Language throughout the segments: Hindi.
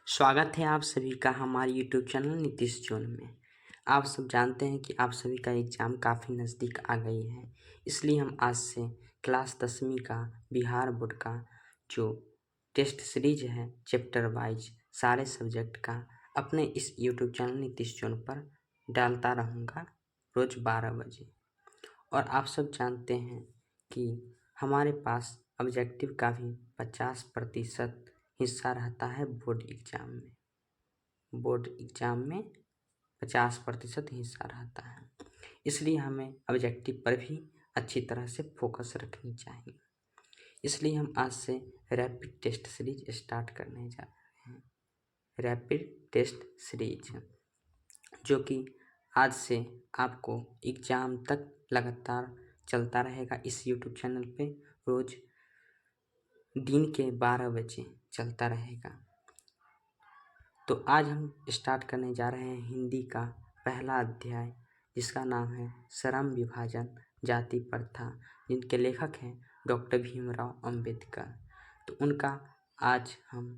स्वागत है आप सभी का हमारे यूट्यूब चैनल नीतीश जोन में। आप सब जानते हैं कि आप सभी का एग्ज़ाम काफ़ी नज़दीक आ गई है, इसलिए हम आज से क्लास 10वीं का बिहार बोर्ड का जो टेस्ट सीरीज है चैप्टर वाइज सारे सब्जेक्ट का अपने इस यूट्यूब चैनल नीतीश जोन पर डालता रहूँगा रोज़ 12 बजे। और आप सब जानते हैं कि हमारे पास ऑब्जेक्टिव का भी 50% हिस्सा रहता है बोर्ड एग्ज़ाम में 50% हिस्सा रहता है, इसलिए हमें ऑब्जेक्टिव पर भी अच्छी तरह से फोकस रखनी चाहिए। इसलिए हम आज से रैपिड टेस्ट सीरीज स्टार्ट करने जा रहे हैं। रैपिड टेस्ट सीरीज जो कि आज से आपको एग्ज़ाम तक लगातार चलता रहेगा। इस यूट्यूब चैनल पे रोज़ दिन के 12 बजे चलता रहेगा। तो आज हम स्टार्ट करने जा रहे हैं हिंदी का पहला अध्याय, जिसका नाम है श्रम विभाजन जाति प्रथा, जिनके लेखक हैं डॉक्टर भीमराव अंबेडकर। तो उनका आज हम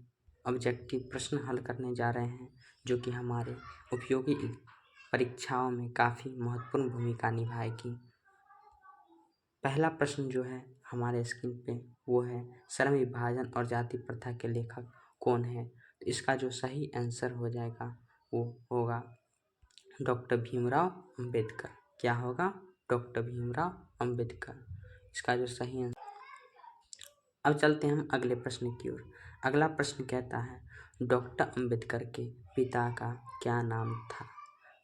ऑब्जेक्टिव प्रश्न हल करने जा रहे हैं, जो कि हमारे उपयोगी परीक्षाओं में काफ़ी महत्वपूर्ण भूमिका निभाएगी। पहला प्रश्न जो है हमारे स्क्रीन पे वो है श्रम विभाजन और जाति प्रथा के लेखक कौन है। तो इसका जो सही आंसर हो जाएगा वो होगा डॉक्टर भीमराव अंबेडकर। क्या होगा? डॉक्टर भीमराव अंबेडकर, इसका जो सही आंसर। अब चलते हैं हम अगले प्रश्न की ओर। अगला प्रश्न कहता है डॉक्टर अंबेडकर के पिता का क्या नाम था।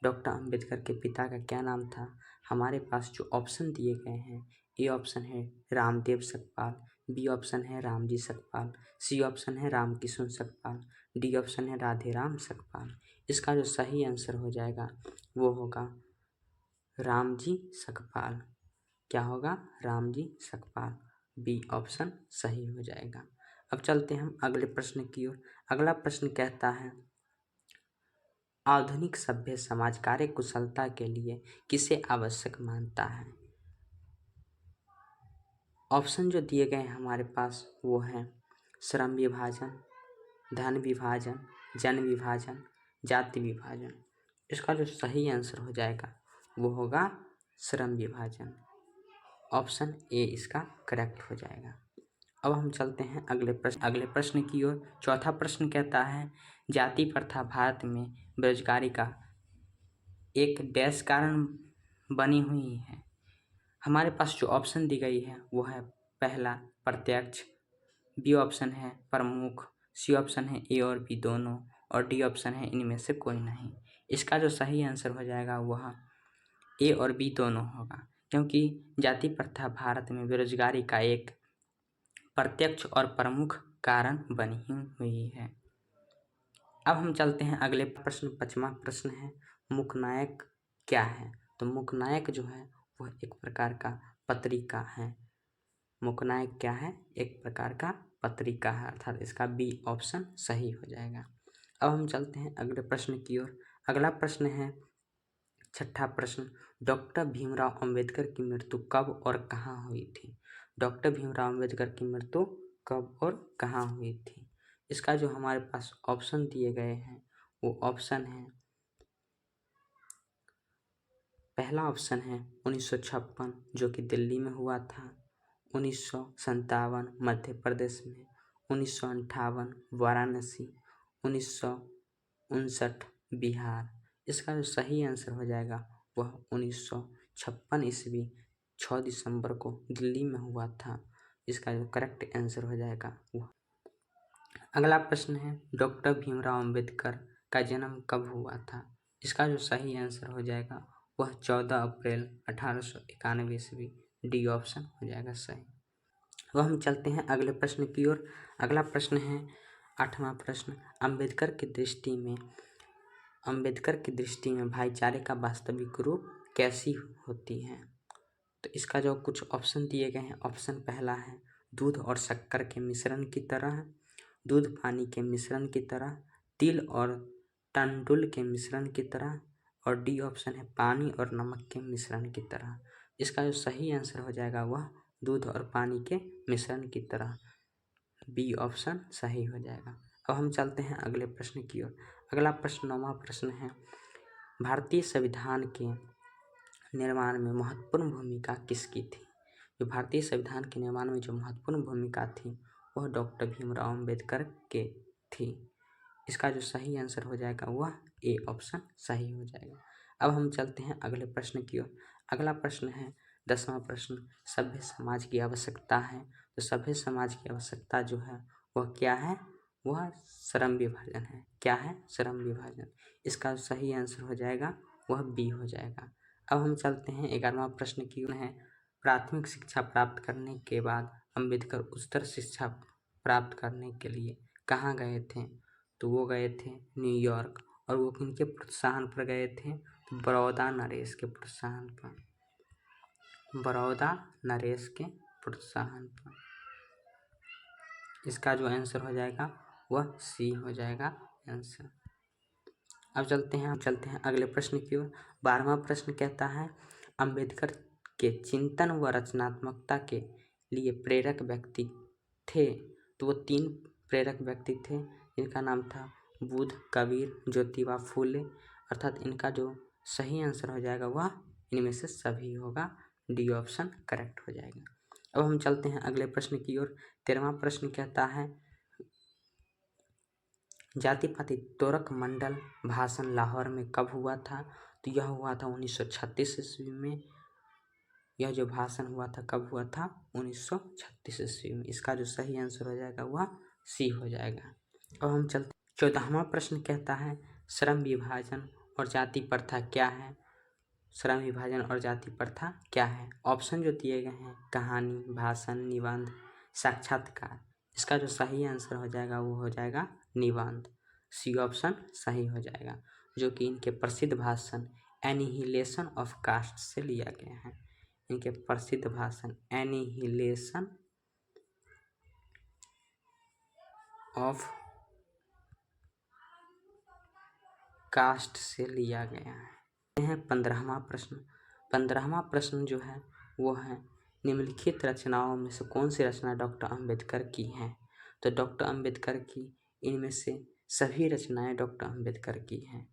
डॉक्टर अंबेडकर के पिता का क्या नाम था? हमारे पास जो ऑप्शन दिए गए हैं, ए ऑप्शन है रामदेव सकपाल, बी ऑप्शन है रामजी सकपाल, सी ऑप्शन है रामकिशन सकपाल, डी ऑप्शन है राधेराम सकपाल। इसका जो सही आंसर हो जाएगा वो होगा रामजी सकपाल। क्या होगा? रामजी सकपाल, बी ऑप्शन सही हो जाएगा। अब चलते हैं हम अगले प्रश्न की ओर। अगला प्रश्न कहता है आधुनिक सभ्य समाज कार्य कुशलता के लिए किसे आवश्यक मानता है। ऑप्शन जो दिए गए हैं हमारे पास वो हैं श्रम विभाजन, धन विभाजन, जन विभाजन, जाति विभाजन। इसका जो सही आंसर हो जाएगा वो होगा श्रम विभाजन। ऑप्शन ए इसका करेक्ट हो जाएगा। अब हम चलते हैं अगले प्रश्न की ओर। चौथा प्रश्न कहता है जाति प्रथा भारत में बेरोजगारी का एक डैश कारण बनी हुई है। हमारे पास जो ऑप्शन दी गई है वो है पहला प्रत्यक्ष, बी ऑप्शन है प्रमुख, सी ऑप्शन है ए और बी दोनों, और डी ऑप्शन है इनमें से कोई नहीं। इसका जो सही आंसर हो जाएगा वह ए और बी दोनों होगा, क्योंकि जाति प्रथा भारत में बेरोजगारी का एक प्रत्यक्ष और प्रमुख कारण बनी हुई है। अब हम चलते हैं अगले प्रश्न। 5वां प्रश्न है मुखनायक क्या है। तो मुखनायक जो है वह एक प्रकार का पत्रिका है। मुखनायक क्या है? एक प्रकार का पत्रिका है, अर्थात इसका बी ऑप्शन सही हो जाएगा। अब हम चलते हैं अगले प्रश्न की ओर। अगला प्रश्न है छठा प्रश्न डॉक्टर भीमराव अंबेडकर की मृत्यु कब और कहाँ हुई थी। डॉक्टर भीमराव अंबेडकर की मृत्यु कब और कहाँ हुई थी। इसका जो हमारे पास ऑप्शन दिए गए हैं वो ऑप्शन है, पहला ऑप्शन है 1956 जो कि दिल्ली में हुआ था, 1957 मध्य प्रदेश में, 1958 वाराणसी, 1959 बिहार। इसका जो सही आंसर हो जाएगा वह 1956 ईस्वी 6 दिसंबर को दिल्ली में हुआ था। इसका जो करेक्ट आंसर हो जाएगा वह। अगला प्रश्न है डॉक्टर भीमराव अंबेडकर का जन्म कब हुआ था। इसका जो सही आंसर हो जाएगा वह 14 अप्रैल 1891 ईस्वी, डी ऑप्शन हो जाएगा सही। वह हम चलते हैं अगले प्रश्न की ओर। अगला प्रश्न है 8वां प्रश्न अंबेडकर की दृष्टि में भाईचारे का वास्तविक रूप कैसी होती है। तो इसका जो कुछ ऑप्शन दिए गए हैं, ऑप्शन पहला है दूध और शक्कर के मिश्रण की तरह, दूध पानी के मिश्रण की तरह, तिल और टंडुल के मिश्रण की तरह, और डी ऑप्शन है पानी और नमक के मिश्रण की तरह। इसका जो सही आंसर हो जाएगा वह दूध और पानी के मिश्रण की तरह, बी ऑप्शन सही हो जाएगा। अब हम चलते हैं अगले प्रश्न की ओर। अगला प्रश्न 9वां प्रश्न है, भारतीय संविधान के निर्माण में महत्वपूर्ण भूमिका किसकी थी? जो भारतीय संविधान के निर्माण में जो महत्वपूर्ण भूमिका थी वह डॉक्टर भीमराव अम्बेडकर के थी। इसका जो सही आंसर हो जाएगा वह ए ऑप्शन सही हो जाएगा। अब हम चलते हैं अगले प्रश्न की ओर। अगला प्रश्न है 10वां प्रश्न, सभ्य समाज की आवश्यकता है। तो सभ्य समाज की आवश्यकता जो है वह क्या है? वह श्रम विभाजन है। क्या है? श्रम विभाजन। इसका सही आंसर हो जाएगा वह बी हो जाएगा। अब हम चलते हैं 11वां प्रश्न की ओर है, प्राथमिक शिक्षा प्राप्त करने के बाद अम्बेडकर उच्चतर शिक्षा प्राप्त करने के लिए कहाँ गए थे? तो वो गए थे न्यूयॉर्क। और वो किनके प्रोत्साहन पर गए थे? तो बड़ौदा नरेश के प्रोत्साहन पर। बड़ौदा नरेश के प्रोत्साहन पर। इसका जो आंसर हो जाएगा वह सी हो जाएगा आंसर। अब चलते हैं अगले प्रश्न की ओर। 12वां प्रश्न कहता है, अम्बेडकर के चिंतन व रचनात्मकता के लिए प्रेरक व्यक्ति थे। तो वो 3 प्रेरक व्यक्ति थे, इनका नाम था बुद्ध, कबीर, ज्योतिबा फूले। अर्थात इनका जो सही आंसर हो जाएगा वह इनमें से सभी होगा। डी ऑप्शन करेक्ट हो जाएगा। अब हम चलते हैं अगले प्रश्न की ओर। 13वां प्रश्न कहता है, जाति पाति तोरक मंडल भाषण लाहौर में कब हुआ था? तो यह हुआ था 1936 ईस्वी में। यह जो भाषण हुआ था कब हुआ था? 1936 ईस्वी में। इसका जो सही आंसर हो जाएगा वह सी हो जाएगा। अब हम चलते 14वां प्रश्न कहता है, श्रम विभाजन और जाति प्रथा क्या है? श्रम विभाजन और जाति प्रथा क्या है? ऑप्शन जो दिए गए हैं, कहानी, भाषण, निबंध, साक्षात्कार। इसका जो सही आंसर हो जाएगा वो हो जाएगा निबंध। सी ऑप्शन सही हो जाएगा, जो कि इनके प्रसिद्ध भाषण एनिहिलेशन ऑफ कास्ट से लिया गया है। इनके प्रसिद्ध भाषण एनिहिलेशन ऑफ कास्ट से लिया गया है। 15वां प्रश्न। 15वां प्रश्न जो है वो है, निम्नलिखित रचनाओं में से कौन सी रचना डॉक्टर अम्बेडकर की हैं? तो डॉक्टर अम्बेडकर की इनमें से सभी रचनाएं डॉक्टर अम्बेडकर की हैं।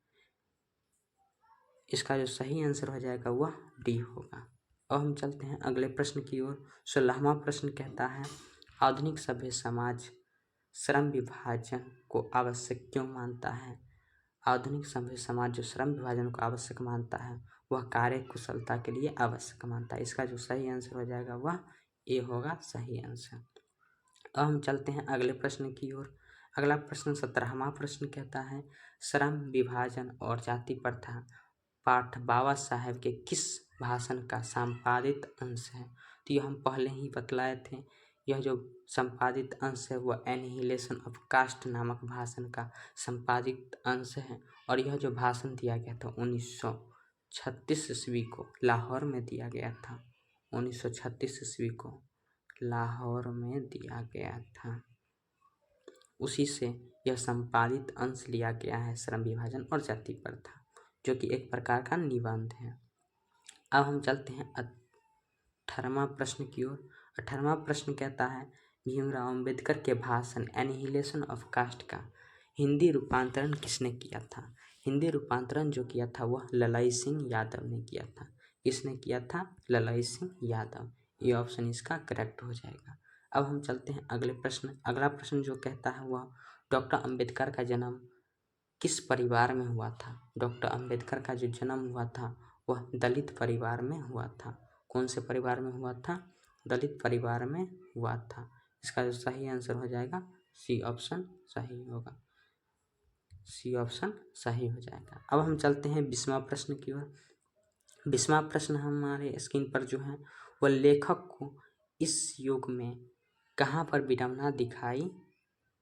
इसका जो सही आंसर हो जाएगा वह डी होगा। अब हम चलते हैं अगले प्रश्न की ओर। 16वां प्रश्न कहता है, आधुनिक सभ्य समाज श्रम विभाजन को आवश्यक क्यों मानता है? आधुनिक सभ्य समाज जो श्रम विभाजन को आवश्यक मानता है वह कार्य कुशलता के लिए आवश्यक मानता है। इसका जो सही आंसर हो जाएगा वह ए होगा सही आंसर। अब हम चलते हैं अगले प्रश्न की ओर। अगला प्रश्न 17वां प्रश्न कहता है, श्रम विभाजन और जाति प्रथा पाठ बाबा साहेब के किस भाषण का संपादित अंश है? तो यह हम पहले ही बतलाए थे। यह जो संपादित अंश है वह एनिहिलेशन ऑफ कास्ट नामक भाषण का संपादित अंश है। और यह जो भाषण दिया गया था 1936 ईस्वी को लाहौर में दिया गया था। 1936 ईस्वी को लाहौर में दिया गया था। उसी से यह संपादित अंश लिया गया है, श्रम विभाजन और जाति प्रथा, जो कि एक प्रकार का निबंध है। अब हम चलते हैं 18वां प्रश्न की ओर। 18वां प्रश्न कहता है, भीमराव अम्बेडकर के भाषण एनिहिलेशन ऑफ कास्ट का हिंदी रूपांतरण किसने किया था? हिंदी रूपांतरण जो किया था वह ललाई सिंह यादव ने किया था। किसने किया था? ललाई सिंह यादव। ये ऑप्शन इसका करेक्ट हो जाएगा। अब हम चलते हैं अगले प्रश्न। अगला प्रश्न जो कहता है वह, डॉक्टर अम्बेडकर का जन्म किस परिवार में हुआ था? डॉक्टर अम्बेडकर का जो जन्म हुआ था वह दलित परिवार में हुआ था। कौन से परिवार में हुआ था? दलित परिवार में हुआ था। इसका जो सही आंसर हो जाएगा सी ऑप्शन सही होगा। सी ऑप्शन सही हो जाएगा। अब हम चलते हैं 20वां प्रश्न की ओर। 20वां प्रश्न हमारे स्क्रीन पर जो है वह, लेखक को इस युग में कहाँ पर विडंबना दिखाई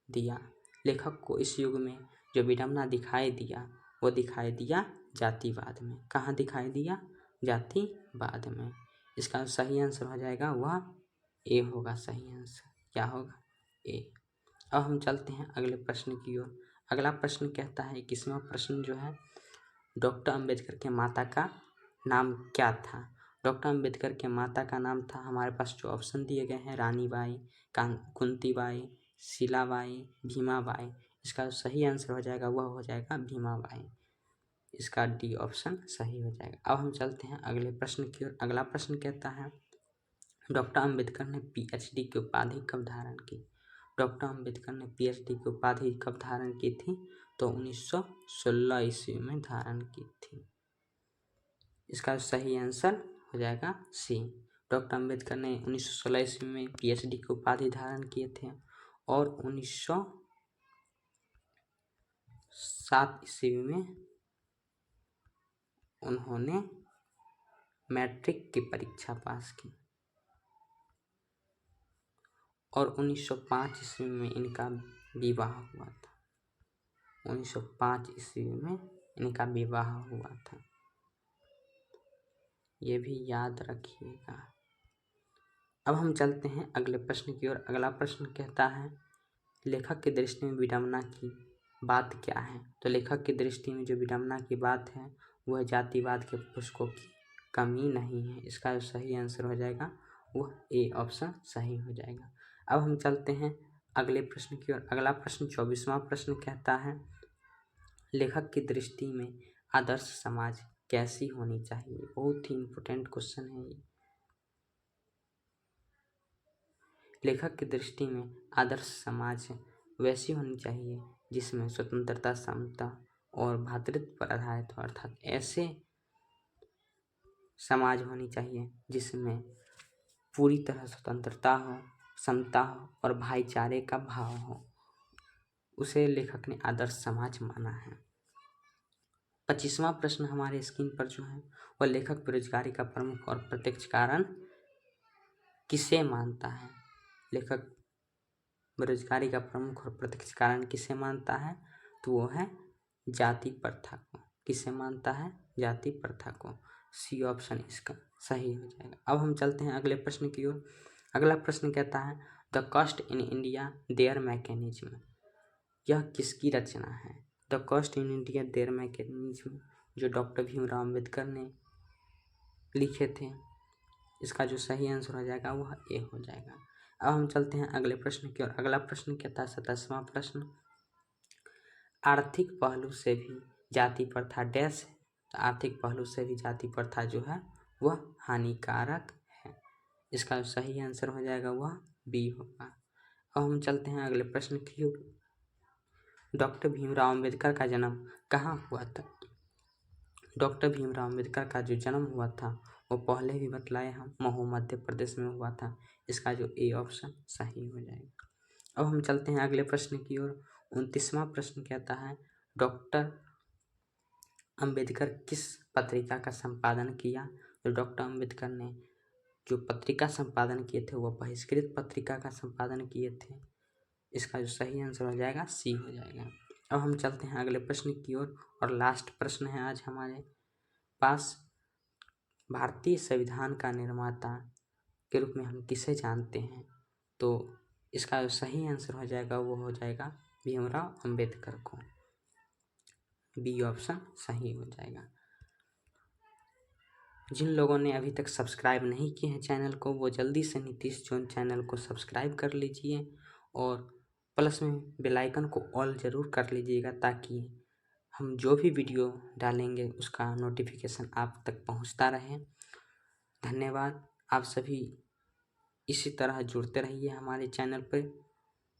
दिया? लेखक को इस युग में जो विडंबना दिखाई दिया वो दिखाई दिया जातिवाद में। कहाँ दिखाई दिया? जातिवाद में। इसका सही आंसर हो जाएगा वह ए होगा सही आंसर। क्या होगा? ए। अब हम चलते हैं अगले प्रश्न की ओर। अगला प्रश्न कहता है 21वां प्रश्न जो है, डॉक्टर अम्बेडकर के माता का नाम क्या था? डॉक्टर अम्बेडकर के माता का नाम था, हमारे पास जो ऑप्शन दिए गए हैं, रानी बाई, कुंती बाई, शीलाबाई, भीमाबाई। इसका सही आंसर हो जाएगा वह हो जाएगा भीमाबाई। इसका डी ऑप्शन सही हो जाएगा। अब हम चलते हैं अगले प्रश्न की ओर। अगला प्रश्न कहता है डॉक्टर अंबेडकर ने पीएचडी की उपाधि कब धारण की? डॉक्टर अंबेडकर ने पीएचडी की उपाधि कब धारण की थी? तो 1916 ईस्वी में धारण की थी। इसका सही आंसर हो जाएगा सी। डॉक्टर अंबेडकर ने 1916 ईस्वी में पीएचडी की उपाधि धारण किए थे और 1907 ईस्वी में उन्होंने मैट्रिक की परीक्षा पास की और 1905 ईस्वी में इनका विवाह हुआ था। 1905 ईस्वी में इनका विवाह हुआ था, ये भी याद रखिएगा। अब हम चलते हैं अगले प्रश्न की ओर। अगला प्रश्न कहता है लेखक की दृष्टि में विडंबना की बात क्या है? तो लेखक की दृष्टि में जो विडंबना की बात है वह जातिवाद के पुस्तकों की कमी नहीं है। इसका जो सही आंसर हो जाएगा वह ए ऑप्शन सही हो जाएगा। अब हम चलते हैं अगले प्रश्न की ओर। अगला प्रश्न 24वां प्रश्न कहता है लेखक की दृष्टि में आदर्श समाज कैसी होनी चाहिए? बहुत ही इम्पोर्टेंट क्वेश्चन है ये। लेखक की दृष्टि में आदर्श समाज वैसी होनी चाहिए जिसमें स्वतंत्रता, समता और भ्रातृत्व पर आधारित हो, अर्थात ऐसे समाज होनी चाहिए जिसमें पूरी तरह स्वतंत्रता हो, समता हो और भाईचारे का भाव हो, उसे लेखक ने आदर्श समाज माना है। 25वां प्रश्न हमारे स्क्रीन पर जो है वह लेखक बेरोजगारी का प्रमुख और प्रत्यक्ष कारण किसे मानता है? लेखक बेरोजगारी का प्रमुख और प्रत्यक्ष कारण किसे मानता है? तो वो है जाति प्रथा को। किसे मानता है? जाति प्रथा को। सी ऑप्शन इसका सही हो जाएगा। अब हम चलते हैं अगले प्रश्न की ओर। अगला प्रश्न कहता है the caste in India their mechanism. यह किसकी रचना है? The caste in India their mechanism जो डॉक्टर भीमराव अम्बेडकर ने लिखे थे। इसका जो सही आंसर हो जाएगा वह ए हो जाएगा। अब हम चलते हैं अगले प्रश्न की ओर। अगला प्रश्न कहता है 27वां प्रश्न आर्थिक पहलू से भी जाति प्रथा डैश है। तो आर्थिक पहलू से भी जाति प्रथा जो है वह हानिकारक है। इसका सही आंसर हो जाएगा वह बी होगा। अब हम चलते हैं अगले प्रश्न की ओर। डॉक्टर भीमराव अम्बेडकर का जन्म कहाँ हुआ था? डॉक्टर भीमराव अम्बेडकर का जो जन्म हुआ था वो पहले भी बतलाए हम महू मध्य प्रदेश में हुआ था। इसका जो ए ऑप्शन सही हो जाएगा। अब हम चलते हैं अगले प्रश्न की ओर। 29वां प्रश्न कहता है डॉक्टर अंबेडकर किस पत्रिका का संपादन किया? तो डॉक्टर अंबेडकर ने जो पत्रिका संपादन किए थे वह बहिष्कृत पत्रिका का संपादन किए थे। इसका जो सही आंसर हो जाएगा सी हो जाएगा। अब हम चलते हैं अगले प्रश्न की ओर और लास्ट प्रश्न है आज हमारे पास भारतीय संविधान का निर्माता के रूप में हम किसे जानते हैं? तो इसका जो सही आंसर हो जाएगा वो हो जाएगा भीमराव अंबेडकर को। बी ऑप्शन सही हो जाएगा। जिन लोगों ने अभी तक सब्सक्राइब नहीं किए हैं चैनल को वो जल्दी से नीतीश जोन चैनल को सब्सक्राइब कर लीजिए और प्लस में बेल आइकन को ऑल ज़रूर कर लीजिएगा ताकि हम जो भी वीडियो डालेंगे उसका नोटिफिकेशन आप तक पहुंचता रहे। धन्यवाद। आप सभी इसी तरह जुड़ते रहिए हमारे चैनल पर।